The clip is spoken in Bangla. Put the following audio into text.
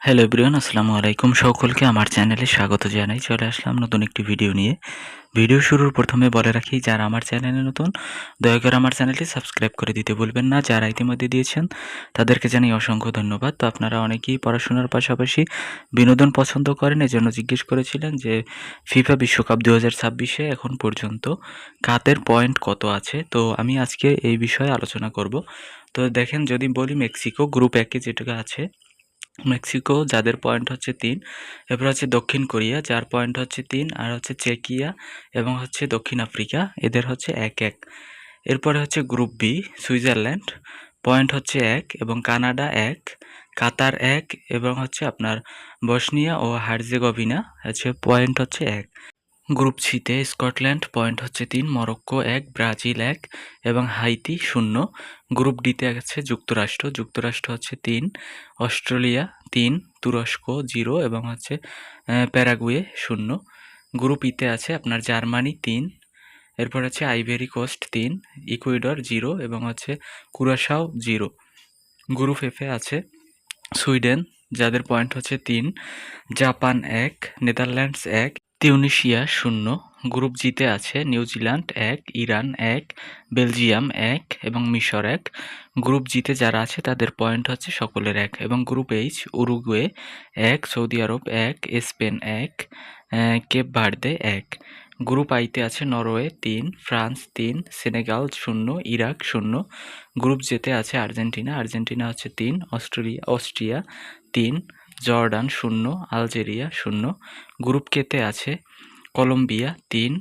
হ্যালো এভরিওয়ান, আসসালামু আলাইকুম। সকলকে আমার চ্যানেলে স্বাগত জানাই। চলে আসলাম নতুন একটি ভিডিও নিয়ে। ভিডিও শুরুর প্রথমে বলে রাখি, যারা আমার চ্যানেলে নতুন দয়া করে আমার চ্যানেলটি সাবস্ক্রাইব করে দিতে ভুলবেন না। যারা ইতিমধ্যে দিয়েছেন তাদেরকে জানাই অসংখ্য ধন্যবাদ। তো আপনারা অনেকেই পড়াশোনার পাশাপাশি বিনোদন পছন্দ করেন, এজন্য জিজ্ঞেস করেছিলেন যে ফিফা বিশ্বকাপ 2026-এ এখন পর্যন্ত কাদের পয়েন্ট কত আছে। তো আমি আজকে এই বিষয়ে আলোচনা করব। তো দেখেন, যদি বলি মেক্সিকো গ্রুপ একে যেটা আছে, মেক্সিকো যাদের পয়েন্ট হচ্ছে ৩, এরপর হচ্ছে দক্ষিণ কোরিয়া যার পয়েন্ট হচ্ছে ৩, আর হচ্ছে চেকিয়া এবং হচ্ছে দক্ষিণ আফ্রিকা, এদের হচ্ছে ১-১। এরপরে হচ্ছে গ্রুপ বি, সুইজারল্যান্ড পয়েন্ট হচ্ছে ১ এবং কানাডা ১, কাতার ১ এবং হচ্ছে আপনার বসনিয়া ও হার্জেগোভিনা হচ্ছে পয়েন্ট হচ্ছে ১। গ্রুপ সিতে স্কটল্যান্ড পয়েন্ট হচ্ছে ৩, মরক্কো ১, ব্রাজিল ১ এবং হাইতি ০। গ্রুপ ডিতে আছে যুক্তরাষ্ট্র হচ্ছে ৩, অস্ট্রেলিয়া ৩, তুরস্ক ০ এবং হচ্ছে প্যারাগুয়ে ০। গ্রুপ ইতে আছে আপনার জার্মানি ৩, এরপর হচ্ছে আইভেরি কোস্ট ৩, ইকুয়েডর ০ এবং হচ্ছে কুরাশাও ০। গ্রুপ এফে আছে সুইডেন যাদের পয়েন্ট হচ্ছে ৩, জাপান ১, নেদারল্যান্ডস ১, তিউনিশিয়া ০। গ্রুপ জিতে আছে নিউজিল্যান্ড ১, ইরান ১, বেলজিয়াম ১ এবং মিশর ১। গ্রুপ জিতে যারা আছে তাদের পয়েন্ট হচ্ছে সকলের ১ এবং গ্রুপ এইচ উরুগুয়ে ১, সৌদি আরব ১, স্পেন ১, কেপ ভার্দে ১। গ্রুপ আইতে আছে Norway ৩, France ৩, Senegal ০, Iraq ০। Group জেতে আছে আর্জেন্টিনা হচ্ছে ৩, অস্ট্রিয়া ৩, জর্ডান ০, আলজেরিয়া ০। গ্রুপ কেতে আছে কলম্বিয়া ৩,